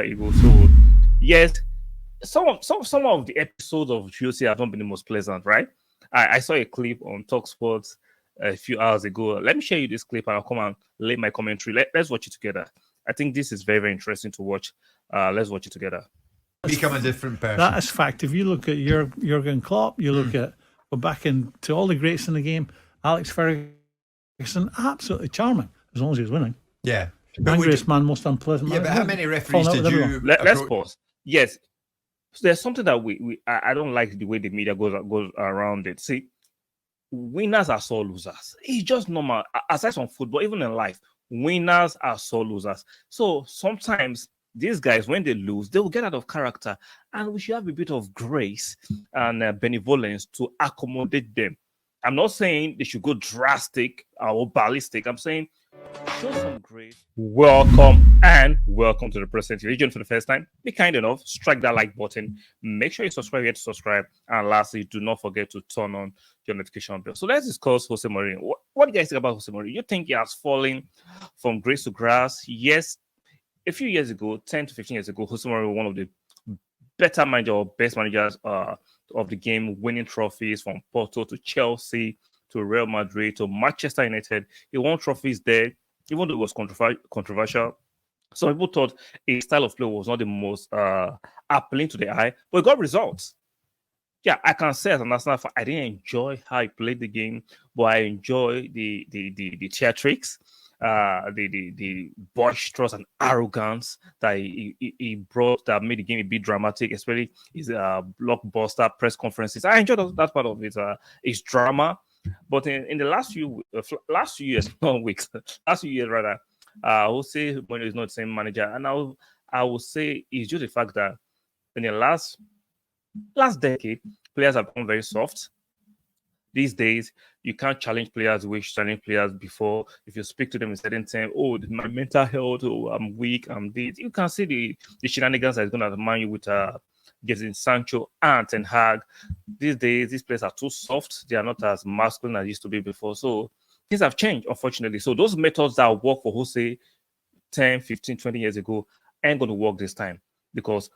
Eagle. So yes, some of the episodes of Chelsea have not been the most pleasant, right? I saw a clip on Talksport a few hours ago. Let me share you this clip and I'll come and lay my commentary. Let's watch it together. I think this is very, very interesting to watch. Let's watch it together. Become a different person. That is fact. If you look at Jurgen Klopp, you look at, we're back into all the greats in the game. Alex Ferguson, absolutely charming, as long as he was winning. Yeah. Angriest man, most unpleasant man. Yeah, but how many referees did you... Let's pause. Yes. So there's something that I don't like the way the media goes around it. See, winners are sore losers. It's just normal. Aside from football, even in life, winners are sore losers. So sometimes these guys, when they lose, they will get out of character, and we should have a bit of grace and benevolence to accommodate them. I'm not saying they should go drastic or ballistic. I'm saying show some grace. Welcome to the President Region for the first time. Be kind enough, strike that like button. Make sure you subscribe here to subscribe. And lastly, do not forget to turn on your notification bell. So let's discuss Jose Mourinho. What do you guys think about Jose Mourinho? You think he has fallen from grace to grass? Yes. A few years ago, 10 to 15 years ago, Jose Mourinho was one of the better managers or best managers of the game, winning trophies from Porto to Chelsea to Real Madrid to Manchester United. He won trophies there, even though it was controversial. Some people thought his style of play was not the most appealing to the eye, but he got results. Yeah, I can say as an Arsenal fan, I didn't enjoy how he played the game, but I enjoy the theatrics, the boisterous and arrogance that he brought that made the game a bit dramatic, especially his blockbuster press conferences. I enjoyed that part of it, his drama. But in the last few years, not weeks, last few years rather, I will say Mourinho is not the same manager, and I will say it's just the fact that in the last decade, players have become very soft. These days, you can't challenge players the way you challenge players before. If you speak to them in certain time, oh, my mental health, oh, I'm weak, I'm this. You can see the shenanigans that is going to man you with getting Sancho and Ten Hag. These days, these players are too soft. They are not as masculine as used to be before. So things have changed, unfortunately. So those methods that work for Jose 10, 15, 20 years ago ain't going to work this time because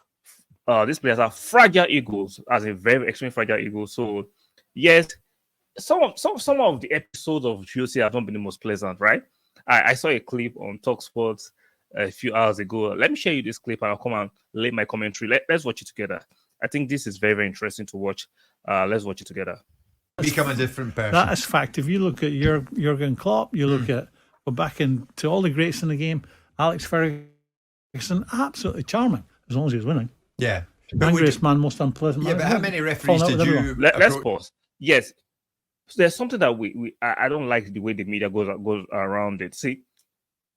these players are fragile egos, as a very extremely fragile ego. So yes, some of the episodes of Chelsea have not been the most pleasant, right? I saw a clip on Talksport a few hours ago. Let me share you this clip and I'll come and lay my commentary. Let's watch it together. I think this is very, very interesting to watch. Let's watch it together. Become a different person. That is fact. If you look at Jurgen Klopp, you look at, we're back into all the greats in the game. Alex Ferguson, absolutely charming, as long as he was winning. Yeah. Angriest man, most unpleasant man. Yeah, but how many referees did you... Let's pause. Yes. So there's something that I don't like the way the media goes around it. See,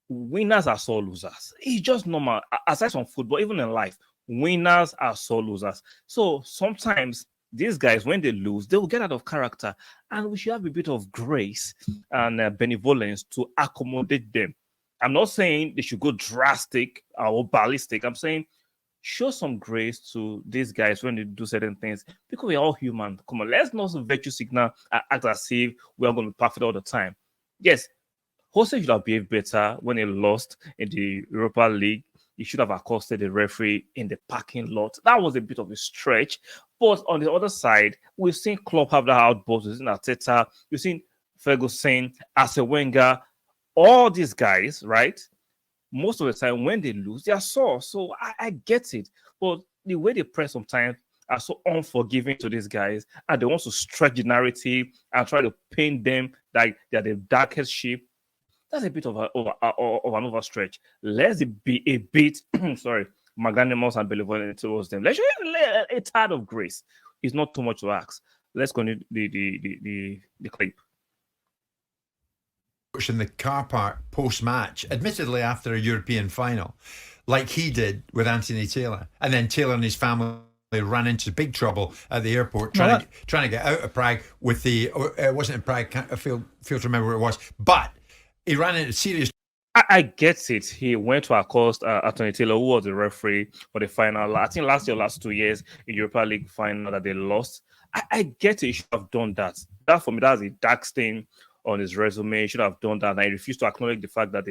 winners are sore losers. It's just normal. Aside from football, even in life, winners are sore losers. So sometimes these guys, when they lose, they will get out of character, and we should have a bit of grace and benevolence to accommodate them. I'm not saying they should go drastic or ballistic. I'm saying show some grace to these guys when they do certain things because we're all human. Come on, let's not virtue signal and act as if we're going to be perfect all the time. Yes, Jose should have behaved better when he lost in the Europa League. He should have accosted the referee in the parking lot. That was a bit of a stretch. But on the other side, we've seen Klopp have that outburst. We've seen Arteta. We've seen Ferguson, Arsene Wenger, all these guys, right? Most of the time when they lose, they are sore. So I get it. But the way they press sometimes are so unforgiving to these guys, and they want to stretch the narrative and try to paint them like they're the darkest sheep. That's a bit of an overstretch. Let's be a bit, sorry, magnanimous and benevolent towards them. Let's show a tad of grace. It's not too much to ask. Let's continue the clip. In the car park post-match, admittedly after a European final, like he did with Anthony Taylor, and then Taylor and his family ran into big trouble at the airport trying to get out of Prague with the it wasn't in Prague, I fail to remember where it was, but he ran into serious. I get it. He went to accost Anthony Taylor, who was the referee for the final. I think last 2 years in Europa League final that they lost. I get it. He should have done that. That for me, that's a dark stain on his resume. He should have done that. And I refuse to acknowledge the fact that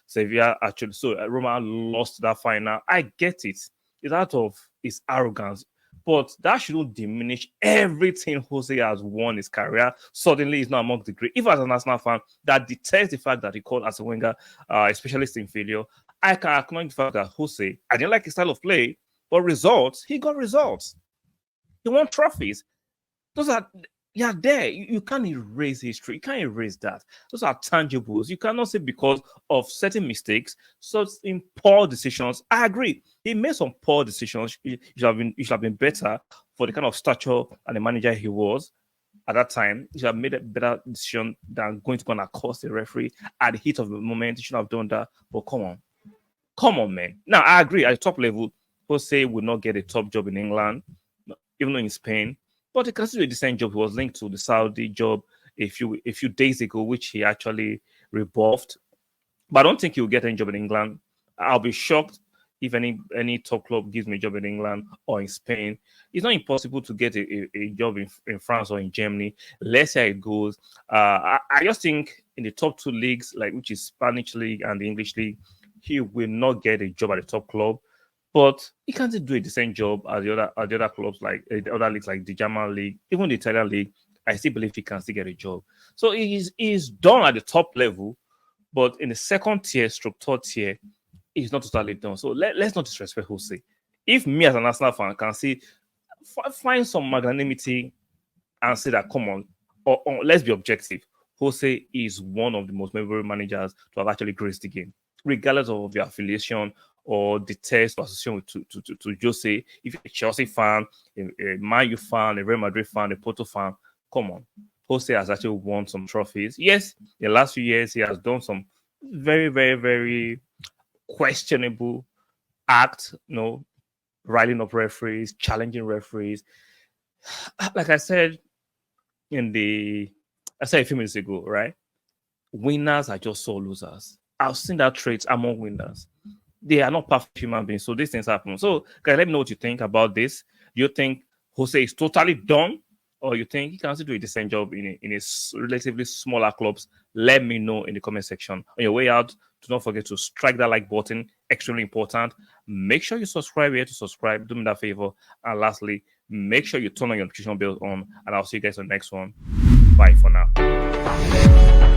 Sevilla actually, so Roma lost that final. I get it. It's out of his arrogance. But that shouldn't diminish everything Jose has won his career. Suddenly, he's not among the great. If as an Arsenal fan that detests the fact that he called Arsene Wenger a specialist in failure, I can acknowledge the fact that Jose, I didn't like his style of play, but results, he got results. He won trophies. Those are there. You can't erase history. You can't erase that. Those are tangibles. You cannot say because of certain mistakes, such in poor decisions. I agree. He made some poor decisions. He should have been better for the kind of stature and the manager he was at that time. He should have made a better decision than going to accost the referee at the heat of the moment. He should have done that. But come on, man. Now I agree. At the top level, Jose would not get a top job in England, even though in Spain. But he considered a decent job. He was linked to the Saudi job a few days ago, which he actually rebuffed. But I don't think he'll get any job in England. I'll be shocked if any top club gives me a job in England or in Spain. It's not impossible to get a job in France or in Germany. Let's see how it goes. I just think in the top two leagues, which is Spanish league and the English league, he will not get a job at the top club. But he can't do a decent job at the other clubs, like the other leagues, like the German league, even the Italian league. I still believe he can still get a job. So he's done at the top level, but in the second tier, third tier, he's not totally done. So let's not disrespect Jose. If me as an Arsenal fan can see, find some magnanimity and say that, come on, or let's be objective. Jose is one of the most memorable managers to have actually graced the game, regardless of your affiliation or the taste or association to Jose. If you're a Chelsea fan, a Man U fan, a Real Madrid fan, a Porto fan, come on. Jose has actually won some trophies. Yes, in the last few years, he has done some very, very, very questionable acts, riling up referees, challenging referees. Like I said a few minutes ago, right? Winners are just sore losers. I've seen that trait among winners. They are not perfect human beings, so these things happen. So, guys, let me know what you think about this. Do you think Jose is totally done, or you think he can still do a decent job in a relatively smaller clubs? Let me know in the comment section. On your way out, do not forget to strike that like button. Extremely important. Make sure you subscribe here to subscribe. Do me that favor. And lastly, make sure you turn on your notification bell on, and I'll see you guys on the next one. Bye for now.